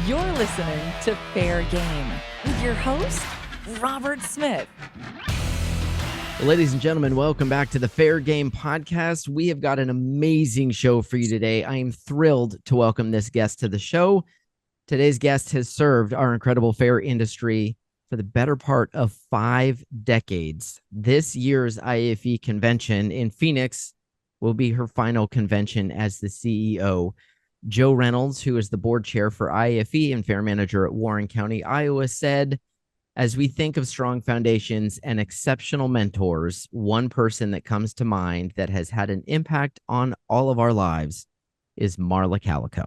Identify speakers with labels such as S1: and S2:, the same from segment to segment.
S1: You're listening to Fair Game with your host, Robert Smith.
S2: Ladies and gentlemen, welcome back to the Fair Game podcast. We have got an amazing show for you today. I am thrilled to welcome this guest to the show. Today's guest has served our incredible fair industry for the better part of 5 decades. This year's IAFE Convention in Phoenix will be her final convention as the CEO. Joe Reynolds, who is the board chair for IAFE and fair manager at Warren County, Iowa, said, "As we think of strong foundations and exceptional mentors, one person that comes to mind that has had an impact on all of our lives is Marla Calico."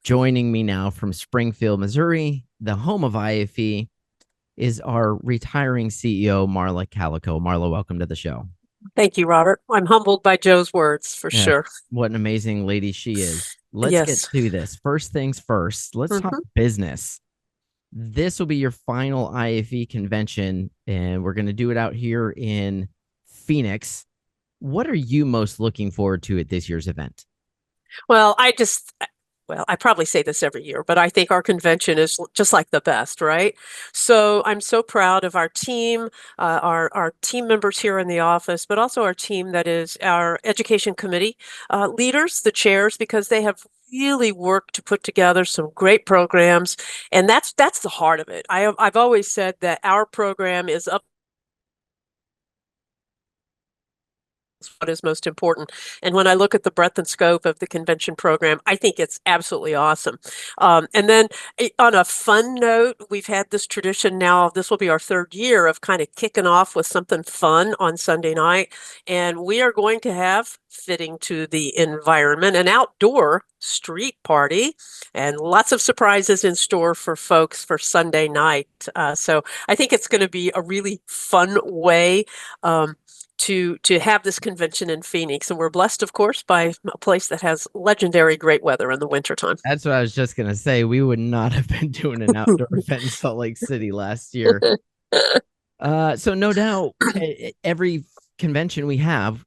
S2: Joining me now from Springfield, Missouri, the home of IAFE, is our retiring CEO, Marla Calico. Marla, welcome to the show.
S3: Thank you, Robert. I'm humbled by Joe's words, for sure.
S2: What an amazing lady she is. Let's get to this. First things first, let's talk business. This will be your final IAFE convention, and we're going to do it out here in Phoenix. What are you most looking forward to at this year's event?
S3: Well, I probably say this every year, but I think our convention is just like the best, right? So I'm so proud of our team, our team members here in the office, but also our team that is our education committee leaders, the chairs, because they have really worked to put together some great programs, and that's the heart of it. I've always said that our program is up. What is most important. And when I look at the breadth and scope of the convention program, I think it's absolutely awesome. And then on a fun note, we've had this tradition now, this will be our 3rd year of kind of kicking off with something fun on Sunday night. And we are going to have, fitting to the environment, an outdoor street party and lots of surprises in store for folks for Sunday night. So I think it's going to be a really fun way to have this convention in Phoenix. And we're blessed, of course, by a place that has legendary great weather in the wintertime.
S2: That's what I was just going to say. We would not have been doing an outdoor event in Salt Lake City last year. So no doubt, every convention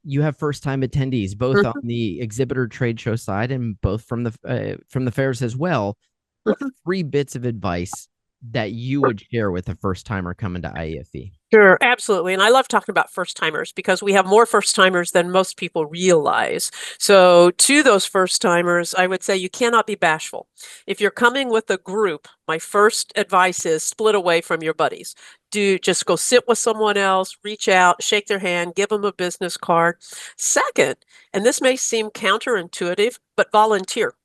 S2: you have first-time attendees, both on the exhibitor trade show side and both from the fairs as well. What are 3 bits of advice that you would share with a first-timer coming to IAFE?
S3: Sure, absolutely. And I love talking about first-timers because we have more first-timers than most people realize. So to those first-timers, I would say you cannot be bashful. If you're coming with a group, my first advice is split away from your buddies. Just go sit with someone else, reach out, shake their hand, give them a business card. Second, and this may seem counterintuitive, but volunteer.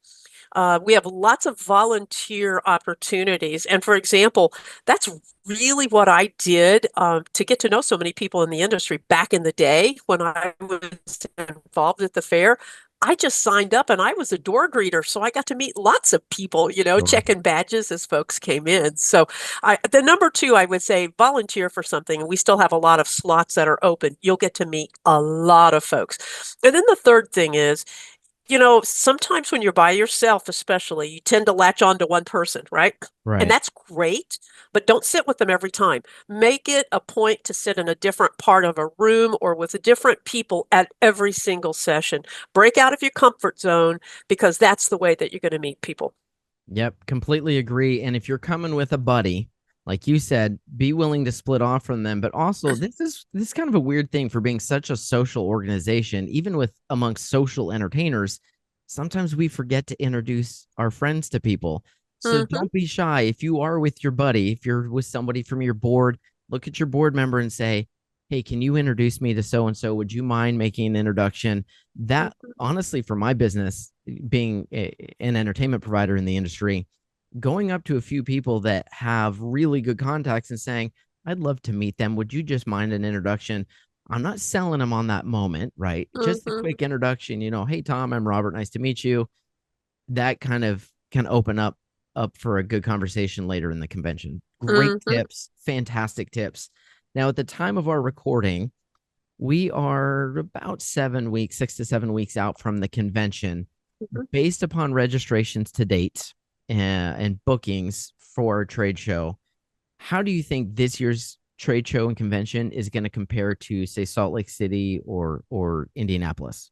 S3: We have lots of volunteer opportunities. And for example, that's really what I did to get to know so many people in the industry back in the day when I was involved at the fair. I just signed up and I was a door greeter. So I got to meet lots of people, checking badges as folks came in. So the number 2, I would say volunteer for something. And we still have a lot of slots that are open. You'll get to meet a lot of folks. And then the third thing is, sometimes when you're by yourself, especially, you tend to latch on to one person, right?
S2: Right.
S3: And that's great, but don't sit with them every time. Make it a point to sit in a different part of a room or with different people at every single session. Break out of your comfort zone because that's the way that you're going to meet people.
S2: Yep, completely agree. And if you're coming with a buddy, like you said, be willing to split off from them. But also, this is kind of a weird thing for being such a social organization, even amongst social entertainers. Sometimes we forget to introduce our friends to people. So don't be shy. If you are with your buddy, if you're with somebody from your board, look at your board member and say, "Hey, can you introduce me to so-and-so? Would you mind making an introduction?" That, honestly, for my business, being an entertainment provider in the industry, going up to a few people that have really good contacts and saying, "I'd love to meet them. Would you just mind an introduction?" I'm not selling them on that moment, right? Just a quick introduction, "Hey, Tom, I'm Robert. Nice to meet you." That kind of can open up for a good conversation later in the convention. Great tips, fantastic tips. Now, at the time of our recording, we are about 6 to 7 weeks out from the convention. Based upon registrations to date, and bookings for our trade show, how do you think this year's trade show and convention is going to compare to, say, Salt Lake City or Indianapolis?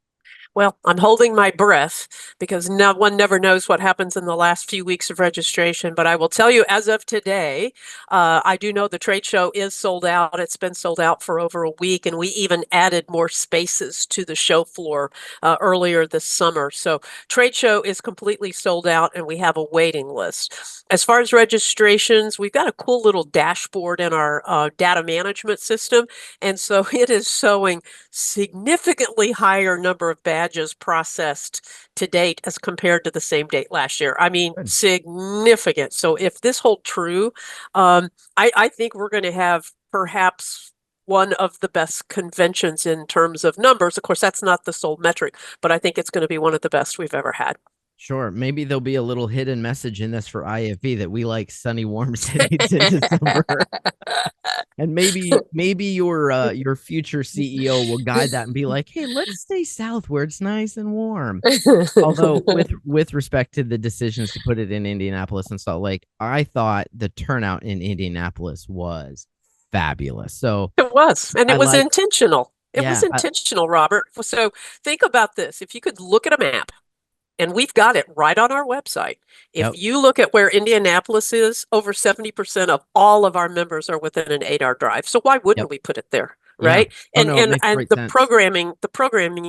S3: Well, I'm holding my breath because no one never knows what happens in the last few weeks of registration. But I will tell you, as of today, I do know the trade show is sold out. It's been sold out for over a week, and we even added more spaces to the show floor earlier this summer. So trade show is completely sold out, and we have a waiting list. As far as registrations, we've got a cool little dashboard in our data management system, and so it is showing significantly higher number of badges processed to date as compared to the same date last year. I mean,
S2: Good.
S3: significant. So if this holds true, I think we're going to have perhaps one of the best conventions in terms of numbers. Of course, that's not the sole metric, but I think it's going to be one of the best we've ever had.
S2: Sure. Maybe there'll be a little hidden message in this for IFE that we like sunny, warm cities in December. And maybe your future CEO will guide that and be like, hey, let's stay south where it's nice and warm. Although with respect to the decisions to put it in Indianapolis and Salt Lake, I thought the turnout in Indianapolis was fabulous. So
S3: It was, and it was intentional. It was
S2: yeah,
S3: intentional, Robert. So think about this. If you could look at a map, and we've got it right on our website. If
S2: yep,
S3: you look at where Indianapolis is, over 70% of all of our members are within an 8-hour drive. So why wouldn't
S2: yep,
S3: we put it there?
S2: yeah.
S3: Right.
S2: Oh
S3: And
S2: no, it makes
S3: and
S2: great
S3: the
S2: sense.
S3: programming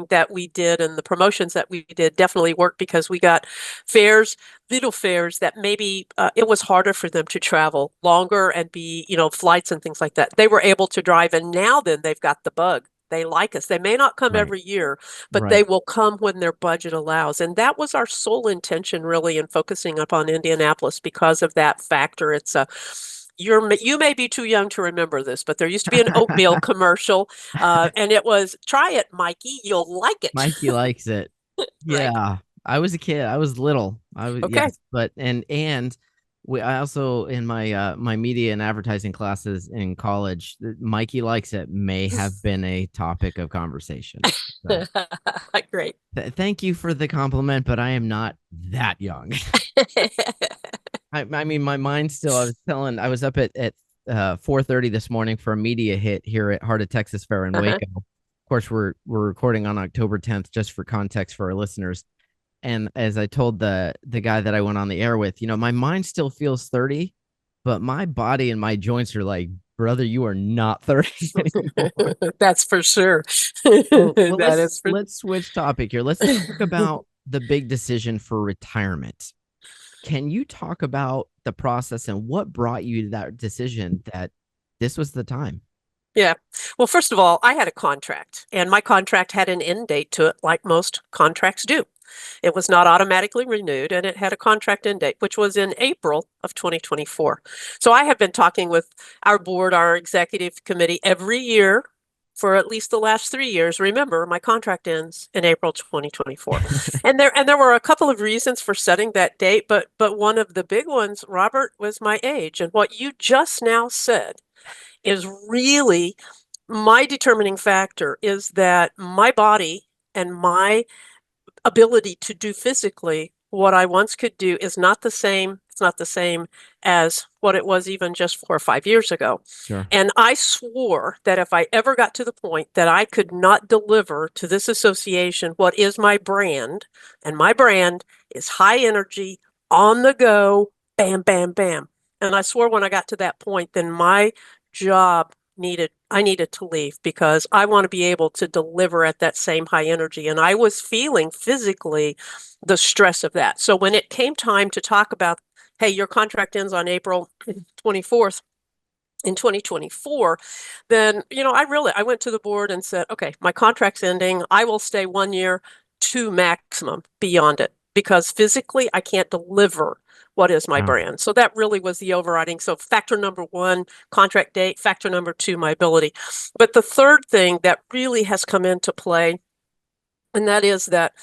S3: that we did and the promotions that we did definitely worked because we got fares, little fares that maybe it was harder for them to travel longer and be, flights and things like that. They were able to drive, and now then they've got the bug. They like us. They may not come
S2: Right,
S3: every year, but they
S2: right.
S3: will come when their budget allows. And that was our sole intention, really, in focusing upon Indianapolis because of that factor. It's a you may be too young to remember this, but there used to be an oatmeal commercial, and it was "Try it, Mikey, you'll like it."
S2: Mikey likes it.
S3: Right.
S2: Yeah, I was a kid. I was little. I was
S3: Okay.
S2: yes, but I also in my my media and advertising classes in college, Mikey likes it may have been a topic of conversation. So
S3: Great.
S2: thank you for the compliment, but I am not that young. I mean, my mind still. I was up at 4:30 this morning for a media hit here at Heart of Texas Fair in Waco. Of course, we're recording on October 10th, just for context for our listeners. And as I told the guy that I went on the air with, my mind still feels 30, but my body and my joints are like, brother, you are not 30 anymore.
S3: That's for sure.
S2: Well,
S3: That is for
S2: let's switch topic here. Let's talk about the big decision for retirement. Can you talk about the process and what brought you to that decision that this was the time?
S3: Yeah. Well, first of all, I had a contract, and my contract had an end date to it, like most contracts do. It was not automatically renewed, and it had a contract end date, which was in April of 2024. So I have been talking with our board, our executive committee, every year for at least the last 3 years. Remember, my contract ends in April 2024. And there were a couple of reasons for setting that date, but one of the big ones, Robert, was my age. And what you just now said is really my determining factor, is that my body and my ability to do physically what I once could do is not the same. It's not the same as what it was even just 4 or 5 years ago.
S2: Sure.
S3: And I swore that if I ever got to the point that I could not deliver to this association what is my brand, and my brand is high energy, on the go, bam, bam, bam. And I swore when I got to that point, then my job I needed to leave because I want to be able to deliver at that same high energy. And I was feeling physically the stress of that. So when it came time to talk about, hey, your contract ends on April 24th in 2024, then, I went to the board and said, okay, my contract's ending. I will stay 1 year to maximum beyond it because physically I can't deliver what is my
S2: Wow.
S3: brand. So that really was the overriding. So factor number one, contract date. Factor number two, my ability. But the third thing that really has come into play, and that is that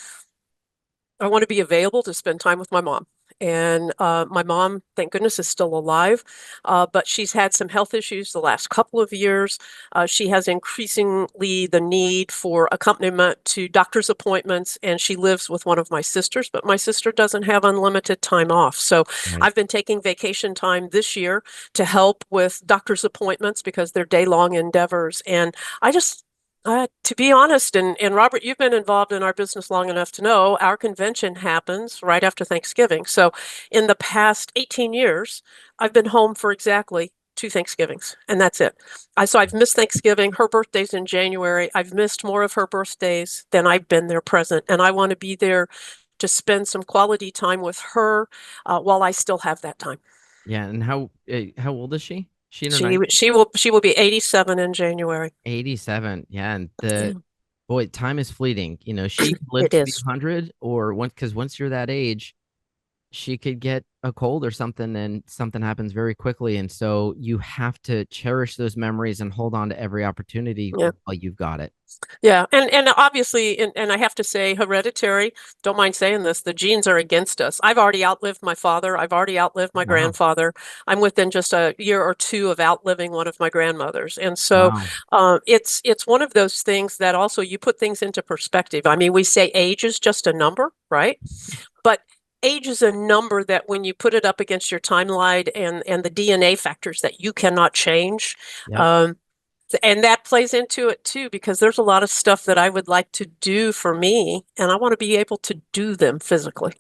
S3: I want to be available to spend time with my mom. And my mom, thank goodness, is still alive, but she's had some health issues the last couple of years. She has increasingly the need for accompaniment to doctor's appointments, and she lives with one of my sisters, but my sister doesn't have unlimited time off. So
S2: Right.
S3: I've been taking vacation time this year to help with doctor's appointments because they're day-long endeavors. And To be honest, and Robert, you've been involved in our business long enough to know our convention happens right after Thanksgiving. So in the past 18 years, I've been home for exactly 2 Thanksgivings, and that's it. So I've missed Thanksgiving. Her birthday's in January. I've missed more of her birthdays than I've been there present, and I want to be there to spend some quality time with her while I still have that time.
S2: Yeah, and how old is she? She in her
S3: She
S2: 90s?
S3: she will be 87 in January.
S2: 87. Yeah, and
S3: Yeah,
S2: boy, time is fleeting. She can live
S3: it
S2: to be
S3: is.
S2: 100 or because once you're that age, she could get a cold or something and something happens very quickly. And so you have to cherish those memories and hold on to every opportunity
S3: Yeah.
S2: while you've got it.
S3: Yeah, and obviously, and I have to say, hereditary, don't mind saying this, the genes are against us. I've already outlived my father. I've already outlived my
S2: Wow.
S3: grandfather. I'm within just a year or two of outliving one of my grandmothers. And so
S2: Wow.
S3: it's one of those things that also you put things into perspective. I mean, we say age is just a number, right? But age is a number that when you put it up against your timeline and the DNA factors that you cannot change,
S2: Yep.
S3: um, and that plays into it too, because there's a lot of stuff that I would like to do for me, and I want to be able to do them physically.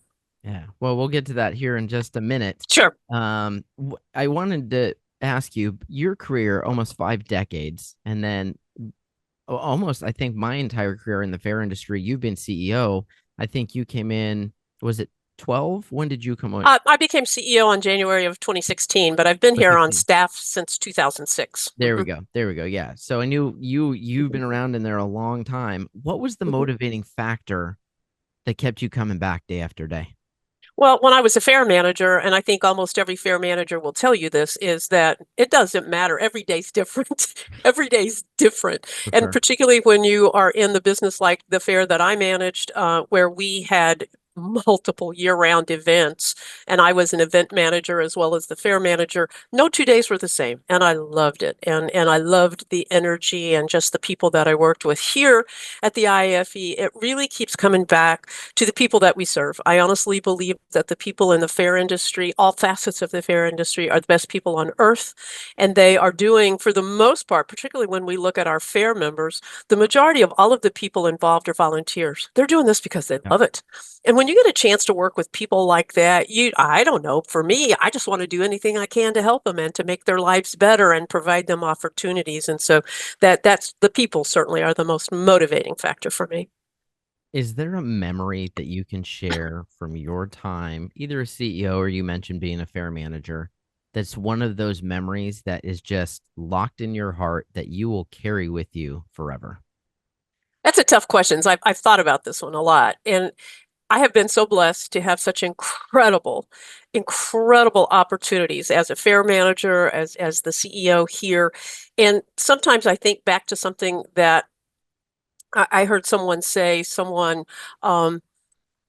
S2: Yeah. Well, we'll get to that here in just a minute.
S3: Sure.
S2: I wanted to ask you your career, almost 5 decades, and then almost, I think, my entire career in the fair industry. You've been CEO. I think you came in, was it 12? When did you come on?
S3: I became CEO in January of 2016, but I've been here on
S2: 2016.
S3: staff since 2006.
S2: There we go. There we go. Yeah. So I knew you've been around in there a long time. What was the
S3: Mhm.
S2: motivating factor that kept you coming back day after day?
S3: Well, when I was a fair manager, and I think almost every fair manager will tell you this, is that it doesn't matter. Every day's different. Every day's different.
S2: For
S3: And
S2: sure.
S3: particularly when you are in the business like the fair that I managed, where we had multiple year-round events, and I was an event manager as well as the fair manager. No 2 days were the same, and I loved it. And I loved the energy and just the people that I worked with here at the IAFE. It really keeps coming back to the people that we serve. I honestly believe that the people in the fair industry, all facets of the fair industry, are the best people on earth. And they are doing, for the most part, particularly when we look at our fair members, the majority of all of the people involved are volunteers. They're doing this because they
S2: Yeah.
S3: love it. And when you get a chance to work with people like that, I don't know, for me, I just want to do anything I can to help them and to make their lives better and provide them opportunities. And so that's the people certainly are the most motivating factor for me.
S2: Is there a memory that you can share from your time, either a CEO or you mentioned being a fair manager, that's one of those memories that is just locked in your heart that you will carry with you forever?
S3: That's a tough question. I've thought about this one a lot. And I have been so blessed to have such incredible opportunities as a fair manager, as the CEO here. And sometimes I think back to something that I heard someone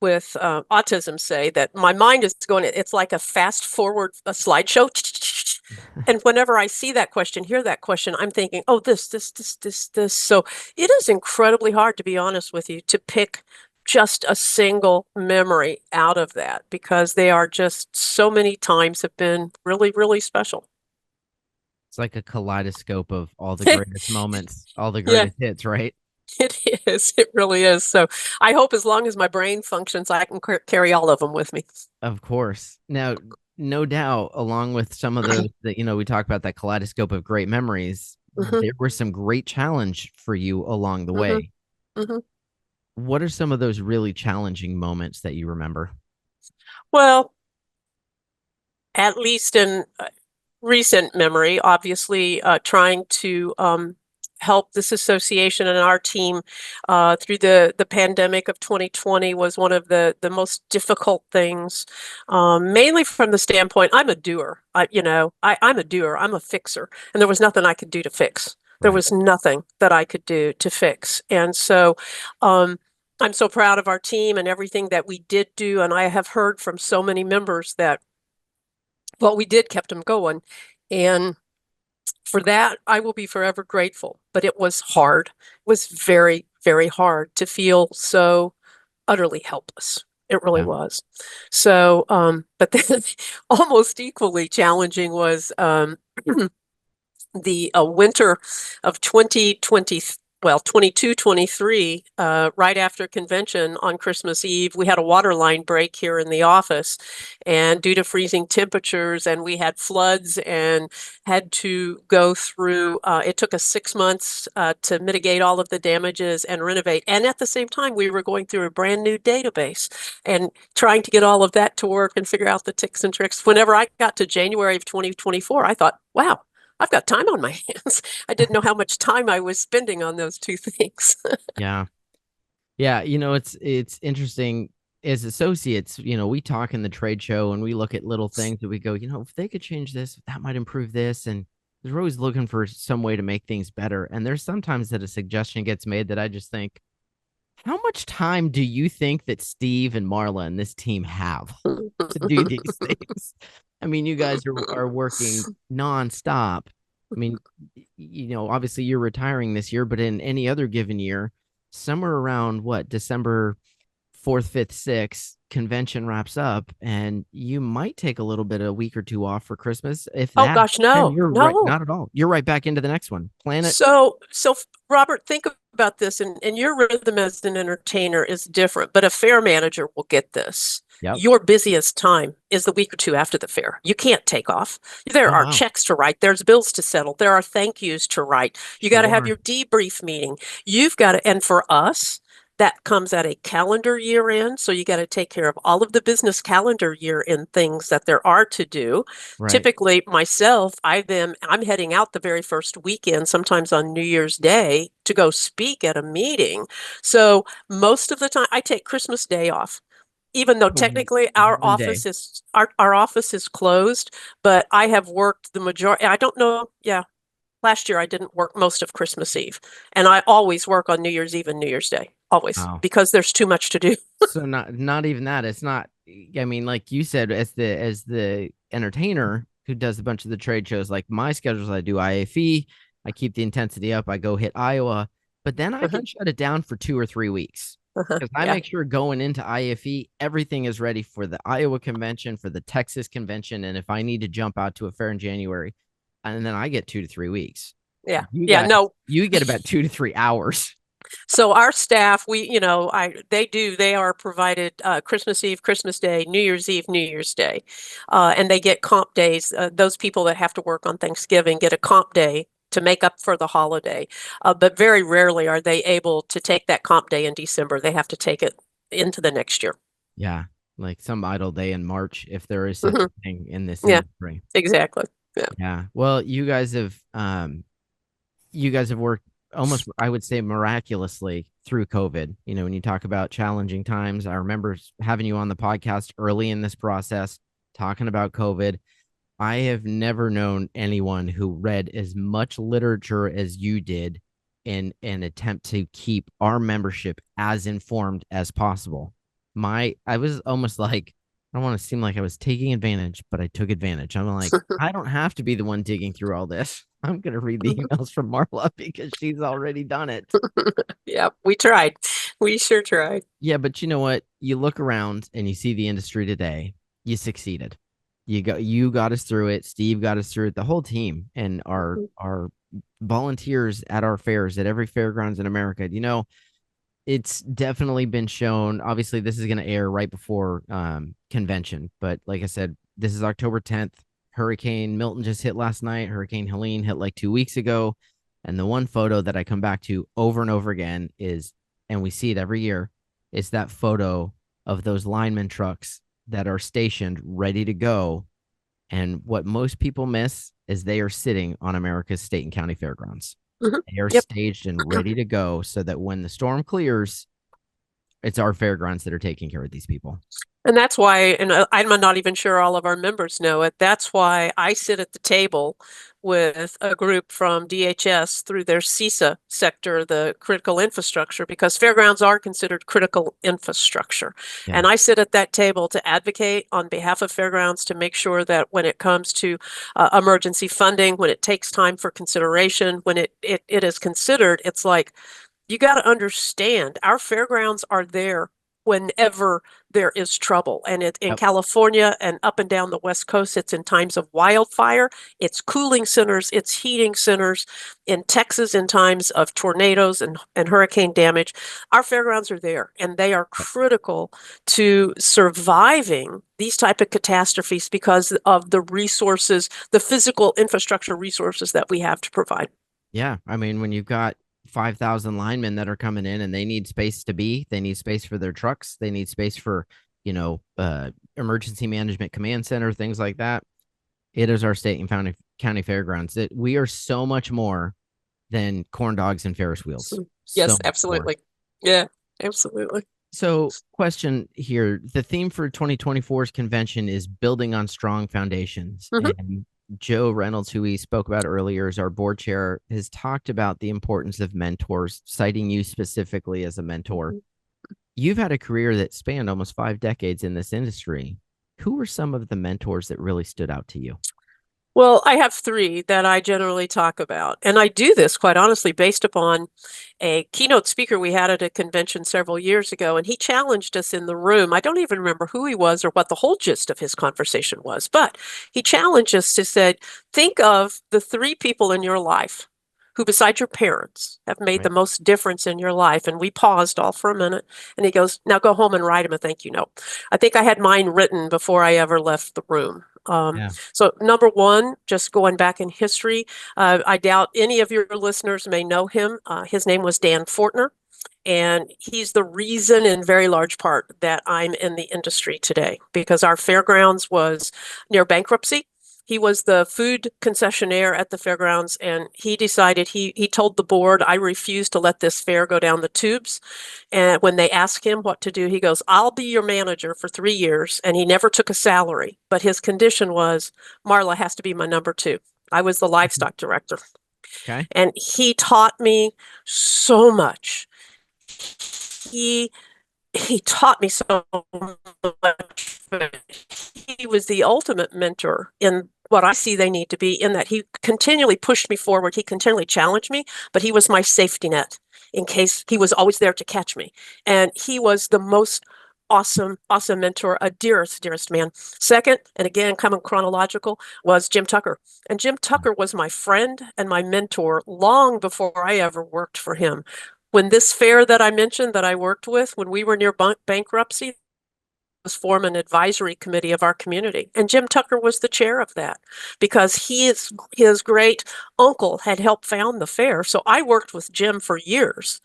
S3: with autism say that my mind is going, it's like a fast forward a slideshow. And whenever I see that question, hear that question, I'm thinking, oh, this. So it is incredibly hard, to be honest with you, to pick just a single memory out of that because they are just so many times have been really, really special.
S2: It's like a kaleidoscope of all the greatest moments, all the
S3: Yeah,
S2: greatest hits, right?
S3: it is. It really is. So I hope as long as my brain functions, I can carry all of them with me.
S2: Of course. Now, no doubt, along with some of those that, we talk about that kaleidoscope of great memories,
S3: hmm
S2: there were some great challenge for you along the
S3: hmm
S2: way.
S3: hmm
S2: What are some of those really challenging moments that you remember?
S3: Well, at least in recent memory, obviously trying to help this association and our team through the pandemic of 2020 was one of the most difficult things, mainly from the standpoint, I'm a doer. I'm a doer. I'm a fixer. And there was nothing I could do to fix. There
S2: Right.
S3: was nothing that I could do to fix. And so I'm so proud of our team and everything that we did do. And I have heard from so many members that what we did kept them going. And for that, I will be forever grateful. But it was hard. It was very, very hard to feel so utterly helpless. It really
S2: Yeah.
S3: was. So, but then almost equally challenging was the winter of 2020. well, 22, 23, right after convention on Christmas Eve, we had a water line break here in the office, and due to freezing temperatures, and we had floods and had to go through, it took us 6 months to mitigate all of the damages and renovate. And at the same time, we were going through a brand new database and trying to get all of that to work and figure out the tips and tricks. Whenever I got to January of 2024, I thought, wow, I've got time on my hands. I didn't know how much time I was spending on those two things.
S2: Yeah. Yeah. It's interesting as associates, we talk in the trade show and we look at little things that we go, if they could change this, that might improve this. And they're always looking for some way to make things better. And there's sometimes that a suggestion gets made that I just think, how much time do you think that Steve and Marla and this team have to do these things? I mean, you guys are working nonstop. I mean, obviously you're retiring this year, but in any other given year, somewhere around December 4th, 5th, 6th, convention wraps up, and you might take a week or two off for Christmas. If
S3: Oh
S2: that,
S3: gosh,
S2: then
S3: no,
S2: you're right,
S3: no.
S2: not at all. You're right back into the next one. Plan it.
S3: So Robert, think about this, and your rhythm as an entertainer is different, but a fair manager will get this.
S2: Yep.
S3: Your busiest time is the week or two after the fair. You can't take off. There
S2: Oh,
S3: are
S2: wow.
S3: checks to write. There's bills to settle. There are thank yous to write. You got to have
S2: Sure.
S3: your debrief meeting. You've got to, and for us, that comes at a calendar year end. So you got to take care of all of the business calendar year end things that there are to do.
S2: Right.
S3: Typically myself, I'm heading out the very first weekend, sometimes on New Year's Day, to go speak at a meeting. So most of the time I take Christmas Day off. Even though technically our
S2: One day.
S3: office is our office is closed, but I have worked the majority. I don't know. Yeah. Last year I didn't work most of Christmas Eve, and I always work on New Year's Eve and New Year's Day, always,
S2: Wow.
S3: because there's too much to do.
S2: So not even that. It's not. I mean, like you said, as the entertainer who does a bunch of the trade shows, like my schedules, I do IAFE. I keep the intensity up. I go hit Iowa, but then I can shut it down for 2 or 3 weeks. Because I make sure going into IAFE, everything is ready for the Iowa convention, for the Texas convention, and if I need to jump out to a fair in January, and then I get 2 to 3 weeks.
S3: Yeah.
S2: No, you get about 2 to 3 hours.
S3: So our staff, they are provided Christmas Eve, Christmas Day, New Year's Eve, New Year's Day, and they get comp days. Those people that have to work on Thanksgiving get a comp day to make up for the holiday. But very rarely are they able to take that comp day in December. They have to take it into the next year.
S2: Yeah, like some idle day in March, if there is such a thing in this industry.
S3: Exactly.
S2: Yeah. Well, you guys have worked almost, I would say, miraculously through COVID. When you talk about challenging times, I remember having you on the podcast early in this process, talking about COVID. I have never known anyone who read as much literature as you did in an attempt to keep our membership as informed as possible. I was almost like, I don't want to seem like I was taking advantage, but I took advantage. I'm like, I don't have to be the one digging through all this. I'm going to read the emails from Marla because she's already done it.
S3: Yeah, we tried. We sure tried.
S2: Yeah, but you know what? You look around and you see the industry today. You succeeded. You got us through it. Steve got us through it. The whole team and our volunteers at our fairs, at every fairgrounds in America. It's definitely been shown. Obviously, this is going to air right before convention. But like I said, this is October 10th. Hurricane Milton just hit last night. Hurricane Helene hit like 2 weeks ago. And the one photo that I come back to over and over again is, and we see it every year, is that photo of those lineman trucks that are stationed ready to go. And what most people miss is they are sitting on America's state and county fairgrounds. They are staged and ready to go so that when the storm clears, it's our fairgrounds that are taking care of these people.
S3: And that's why, and I'm not even sure all of our members know it, that's why I sit at the table with a group from DHS through their CISA sector, the critical infrastructure, because fairgrounds are considered critical infrastructure.
S2: Yeah.
S3: And I sit at that table to advocate on behalf of fairgrounds to make sure that when it comes to emergency funding, when it takes time for consideration, when it is considered, it's like, you got to understand our fairgrounds are there whenever there is trouble. And in
S2: Yep.
S3: California and up and down the West Coast, it's in times of wildfire, it's cooling centers, it's heating centers. In Texas, in times of tornadoes and hurricane damage, our fairgrounds are there, and they are critical to surviving these type of catastrophes because of the resources, the physical infrastructure resources that we have to provide.
S2: Yeah. I mean, when you've got 5,000 linemen that are coming in and they need space to be, they need space for their trucks, they need space for, emergency management command center, things like that. It is our state and county fairgrounds. We are so much more than corn dogs and Ferris wheels.
S3: Yes,
S2: So
S3: absolutely. Yeah, absolutely.
S2: So, question here. The theme for 2024's convention is building on strong foundations. And Joe Reynolds, who we spoke about earlier as our board chair, has talked about the importance of mentors, citing you specifically as a mentor. You've had a career that spanned almost 5 decades in this industry. Who were some of the mentors that really stood out to you?
S3: Well, I have 3 that I generally talk about. And I do this, quite honestly, based upon a keynote speaker we had at a convention several years ago. And he challenged us in the room. I don't even remember who he was or what the whole gist of his conversation was, but he challenged us to say, think of the 3 people in your life who, besides your parents, have made the most difference in your life. And we paused all for a minute. And he goes, now go home and write him a thank you note. I think I had mine written before I ever left the room. So number 1, just going back in history, I doubt any of your listeners may know him. His name was Dan Fortner, and he's the reason in very large part that I'm in the industry today, because our fairgrounds was near bankruptcy. He was the food concessionaire at the fairgrounds, and he decided, he told the board, I refuse to let this fair go down the tubes. And when they asked him what to do, he goes, I'll be your manager for 3 years. And he never took a salary, but his condition was Marla has to be my number 2. I was the livestock director.
S2: Okay.
S3: And he taught me so much. He taught me so much. He was the ultimate mentor in what I see they need to be, in that he continually pushed me forward. He continually challenged me, but he was my safety net in case. He was always there to catch me. And he was the most awesome mentor, a dearest man. Second, and again, coming chronological, was Jim Tucker. And Jim Tucker was my friend and my mentor long before I ever worked for him. When this fair that I mentioned that I worked with, when we were near bankruptcy, was form an advisory committee of our community. And Jim Tucker was the chair of that, because his great uncle had helped found the fair. So I worked with Jim for years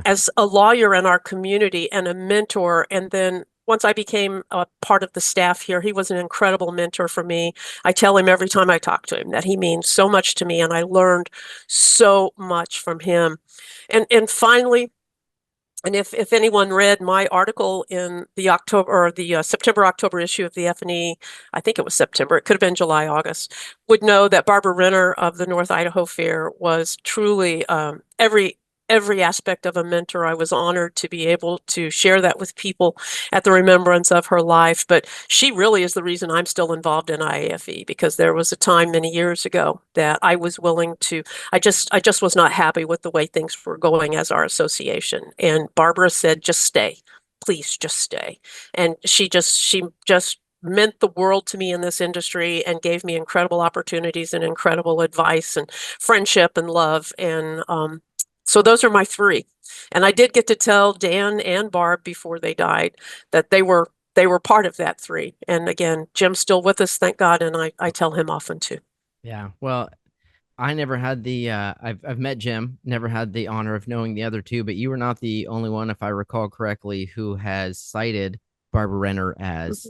S3: as a lawyer in our community and a mentor. And then once I became a part of the staff here, he was an incredible mentor for me. I tell him every time I talk to him that he means so much to me, and I learned so much from him. And finally, and if anyone read my article in the September-October issue of the F&E, I think it was September, it could have been July, August, would know that Barbara Renner of the North Idaho Fair was truly every aspect of a mentor. I was honored to be able to share that with people at the remembrance of her life. But she really is the reason I'm still involved in IAFE, because there was a time many years ago that I was willing to, I just was not happy with the way things were going as our association. And Barbara said, just stay, please just stay. And she just meant the world to me in this industry and gave me incredible opportunities and incredible advice and friendship and love. And so those are my 3. And I did get to tell Dan and Barb before they died that they were part of that 3. And again, Jim's still with us, thank God. And I tell him often too.
S2: Yeah. Well, I never had the, I've met Jim, never had the honor of knowing the other 2, but you were not the only one, if I recall correctly, who has cited Barbara Renner as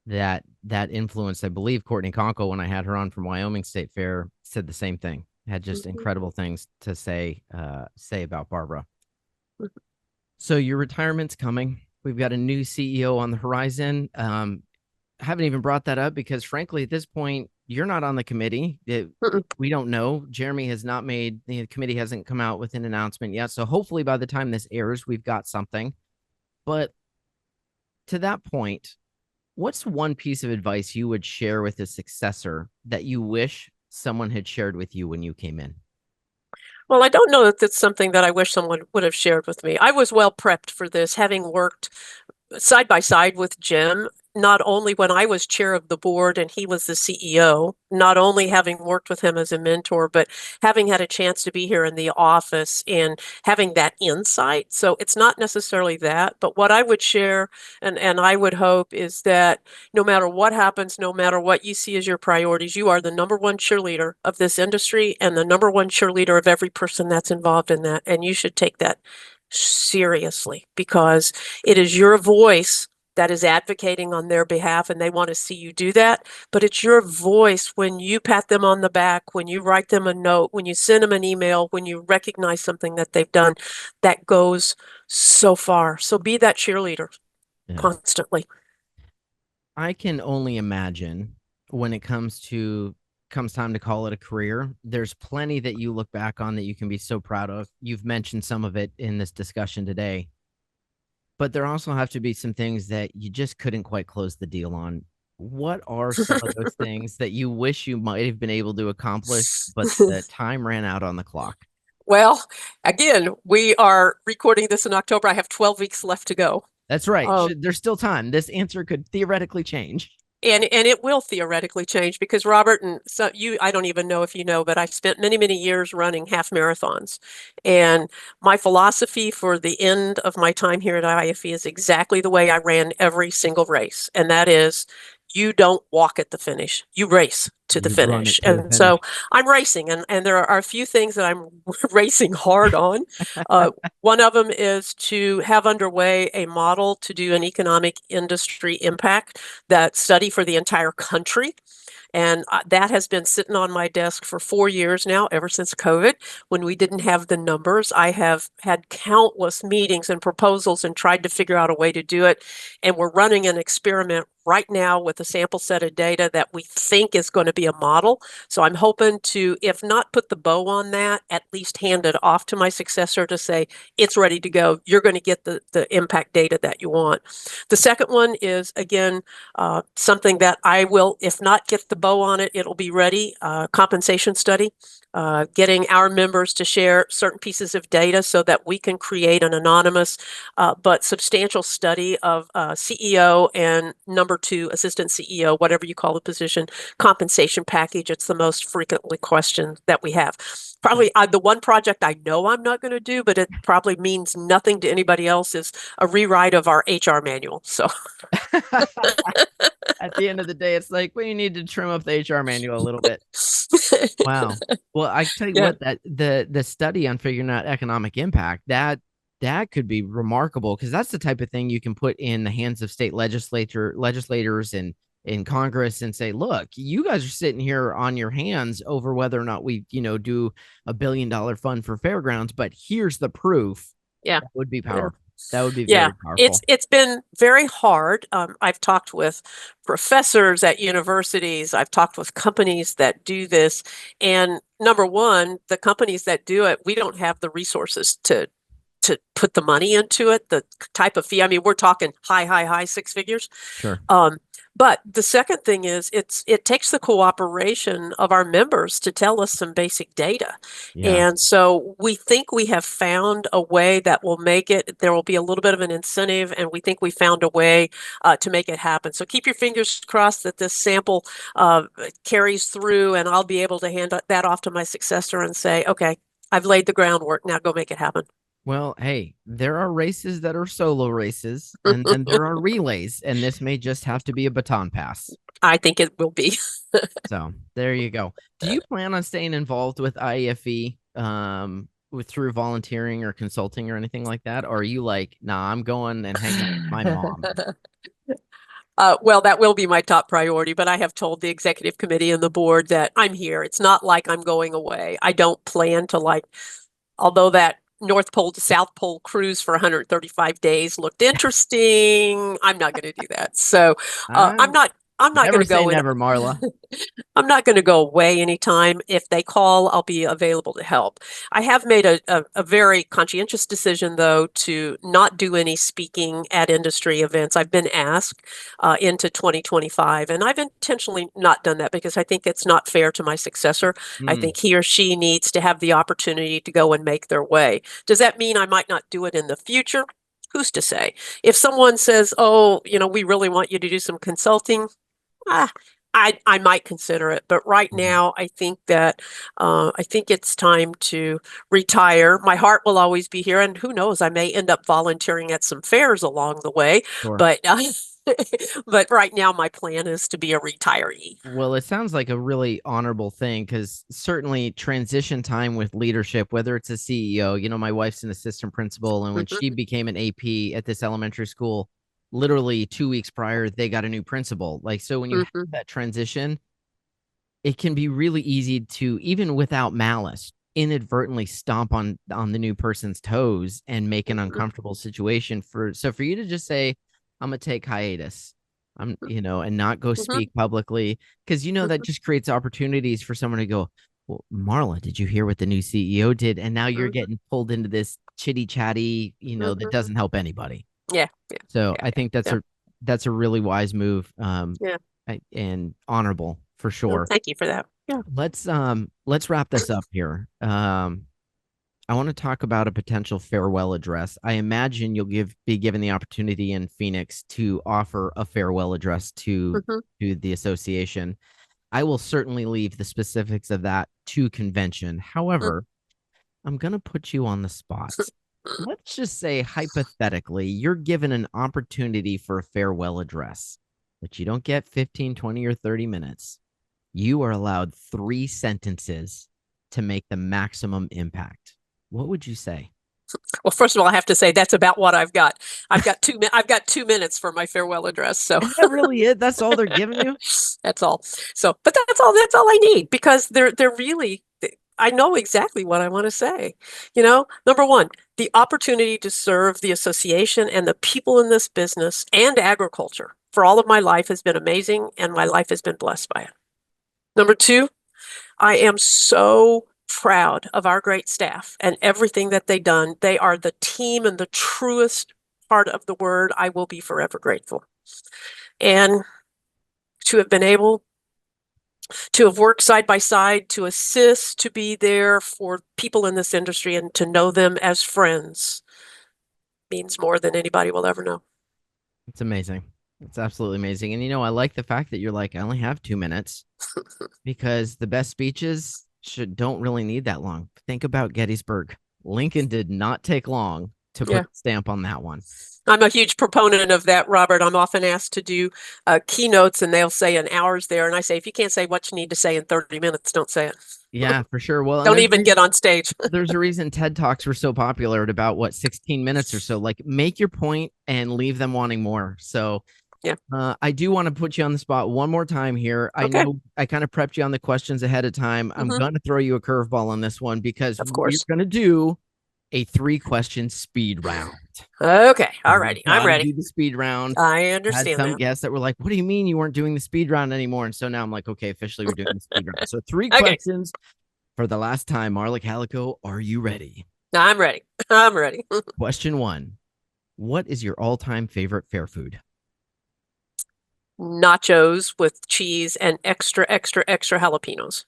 S2: that influence. I believe Courtney Conkle, when I had her on from Wyoming State Fair, said the same thing. Had just incredible things to say about Barbara. So your retirement's coming. We've got a new CEO on the horizon. Haven't even brought that up because, frankly, at this point, you're not on the committee. We don't know. Jeremy has not made, the committee hasn't come out with an announcement yet. So hopefully by the time this airs, we've got something. But to that point, what's one piece of advice you would share with a successor that you wish someone had shared with you when you came in?
S3: Well, I don't know that that's something that I wish someone would have shared with me. I was well prepped for this, having worked side by side with Jim, not only when I was chair of the board and he was the CEO, not only having worked with him as a mentor, but having had a chance to be here in the office and having that insight. So it's not necessarily that, but what I would share and I would hope is that no matter what happens, no matter what you see as your priorities, you are the number one cheerleader of this industry and the number one cheerleader of every person that's involved in that. And you should take that seriously because it is your voice that is advocating on their behalf and they want to see you do that. But it's your voice when you pat them on the back, when you write them a note, when you send them an email, when you recognize something that they've done that goes so far. So be that cheerleader constantly.
S2: I can only imagine when it comes time to call it a career, there's plenty that you look back on that you can be so proud of. You've mentioned some of it in this discussion today, but there also have to be some things that you just couldn't quite close the deal on. What are some of those things that you wish you might have been able to accomplish, but the time ran out on the clock?
S3: Well, again, we are recording this in October. I have 12 weeks left to go.
S2: That's right. There's still time. This answer could theoretically change.
S3: And it will theoretically change because Robert, and so I don't even know if you know, but I spent many, many years running half marathons. And my philosophy for the end of my time here at IAFE is exactly the way I ran every single race. And that is, you don't walk at the finish, you race to the finish. And so I'm racing, and there are a few things that I'm racing hard on. One of them is to have underway a model to do an economic industry impact that study for the entire country. And that has been sitting on my desk for 4 years now, ever since COVID, when we didn't have the numbers. I have had countless meetings and proposals and tried to figure out a way to do it. And we're running an experiment right now with a sample set of data that we think is going to be a model. So I'm hoping to, if not put the bow on that, at least hand it off to my successor to say, it's ready to go. You're going to get the impact data that you want. The second one is, again, something that I will, if not get the bow on it, it'll be ready, compensation study. Getting our members to share certain pieces of data so that we can create an anonymous but substantial study of CEO and number 2 assistant CEO, whatever you call the position, compensation package. It's the most frequently questioned that we have. Probably the one project I know I'm not going to do, but it probably means nothing to anybody else, is a rewrite of our HR manual. So
S2: at the end of the day, it's like we need to trim up the HR manual a little bit. Wow. Well, I tell you what, that the study on figuring out economic impact, that could be remarkable, because that's the type of thing you can put in the hands of state legislators and in Congress and say, look, you guys are sitting here on your hands over whether or not we, do $1 billion fund for fairgrounds, but here's the proof.
S3: Yeah.
S2: That would be powerful. That would be very powerful.
S3: It's been very hard. I've talked with professors at universities. I've talked with companies that do this. And number one, the companies that do it, we don't have the resources to put the money into it, the type of fee. I mean, we're talking high 6 figures.
S2: Sure.
S3: But the second thing is it takes the cooperation of our members to tell us some basic data.
S2: Yeah.
S3: And so we think we have found a way that will make it, there will be a little bit of an incentive, and we think we found a way to make it happen. So keep your fingers crossed that this sample carries through, and I'll be able to hand that off to my successor and say, okay, I've laid the groundwork, now go make it happen.
S2: Well, hey, there are races that are solo races, and then there are relays, and this may just have to be a baton pass.
S3: I think it will be.
S2: So there you go. Do you plan on staying involved with IAFE through volunteering or consulting or anything like that? Or are you like, nah, I'm going and hanging out with my mom?
S3: Well, that will be my top priority, but I have told the executive committee and the board that I'm here. It's not like I'm going away. I don't plan to, although that North Pole to South Pole cruise for 135 days looked interesting, I'm not going to do that. So I'm not going to go.
S2: Never, Marla.
S3: I'm not going to go away anytime. If they call, I'll be available to help. I have made a very conscientious decision, though, to not do any speaking at industry events. I've been asked into 2025, and I've intentionally not done that because I think it's not fair to my successor. I think he or she needs to have the opportunity to go and make their way. Does that mean I might not do it in the future? who's to say? If someone says, oh, we really want you to do some consulting, I might consider it. But right now, I think that I think it's time to retire. My heart will always be here. And who knows, I may end up volunteering at some fairs along the way.
S2: Sure.
S3: But but right now, my plan is to be a retiree.
S2: Well, it sounds like a really honorable thing, because certainly transition time with leadership, whether it's a CEO, my wife's an assistant principal, and when she became an AP at this elementary school, literally 2 weeks prior, they got a new principal. So when you have that transition, it can be really easy to, even without malice, inadvertently stomp on the new person's toes and make an uncomfortable situation for you to just say, I'm gonna take hiatus, and not go speak publicly, because that just creates opportunities for someone to go, well, Marla, did you hear what the new CEO did? And now you're getting pulled into this chitty chatty, that doesn't help anybody.
S3: Yeah.
S2: So I think that's a really wise move, and honorable for sure.
S3: Well, thank you for that. Yeah.
S2: Let's wrap this up here. I want to talk about a potential farewell address. I imagine you'll be given the opportunity in Phoenix to offer a farewell address to the association. I will certainly leave the specifics of that to convention. However, I'm going to put you on the spot. Let's just say, hypothetically, you're given an opportunity for a farewell address, but you don't get 15, 20, or 30 minutes. You are allowed 3 sentences to make the maximum impact. What would you say?
S3: Well, first of all, I have to say that's about what I've got. I've got 2 minutes for my farewell address. So
S2: is that really it? That's all they're giving you?
S3: That's all. So, but that's all I need, because they're really, I know exactly what I want to say. Number one, the opportunity to serve the association and the people in this business and agriculture for all of my life has been amazing, and my life has been blessed by it. Number two, I am so proud of our great staff and everything that they've done. They are the team in the truest part of the word. I will be forever grateful. And to have been able to have worked side by side, to assist, to be there for people in this industry, and to know them as friends means more than anybody will ever know.
S2: It's amazing. It's absolutely amazing. And I like the fact that you're like, I only have 2 minutes, because the best speeches don't really need that long. Think about Gettysburg. Lincoln did not take long to put a stamp on that one.
S3: I'm a huge proponent of that, Robert. I'm often asked to do keynotes, and they'll say an hour's there. And I say, if you can't say what you need to say in 30 minutes, don't say it.
S2: Yeah, for sure. Well,
S3: don't even get on stage.
S2: There's a reason TED Talks were so popular at about 16 minutes or so. Make your point and leave them wanting more. So
S3: yeah,
S2: I do want to put you on the spot one more time here. I know I kind of prepped you on the questions ahead of time. I'm going to throw you a curveball on this one, because
S3: of course
S2: we're going to do a 3-question speed round.
S3: Okay. All righty. I'm ready.
S2: Do the speed round.
S3: I understand.
S2: I had some guests that were like, what do you mean you weren't doing the speed round anymore? And so now I'm like, okay, officially we're doing the speed round. So 3 questions for the last time. Marla Calico, are you ready?
S3: I'm ready. I'm ready.
S2: Question 1. What is your all-time favorite fair food?
S3: Nachos with cheese and extra jalapenos.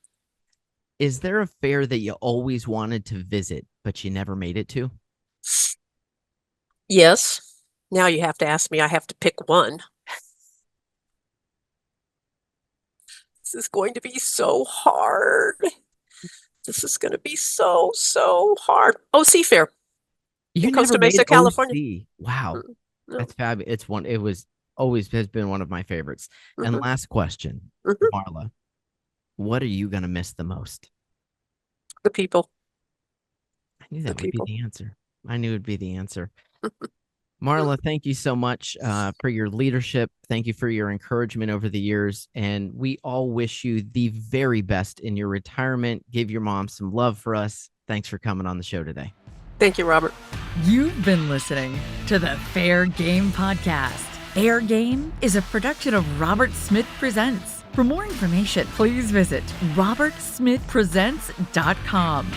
S2: Is there a fair that you always wanted to visit, but you never made it to?
S3: Yes. Now you have to ask me. I have to pick one. This is going to be so hard. This is going to be so hard. OC Fair.
S2: You
S3: Costa Mesa, California.
S2: OC. Wow. That's fabulous. It was always has been one of my favorites. And last question, Marla, what are you going to miss the most?
S3: The people.
S2: I knew that would be the answer. I knew it would be the answer. Marla, thank you so much for your leadership. Thank you for your encouragement over the years. And we all wish you the very best in your retirement. Give your mom some love for us. Thanks for coming on the show today.
S3: Thank you, Robert.
S1: You've been listening to the Fair Game Podcast. Fair Game is a production of Robert Smith Presents. For more information, please visit robertsmithpresents.com.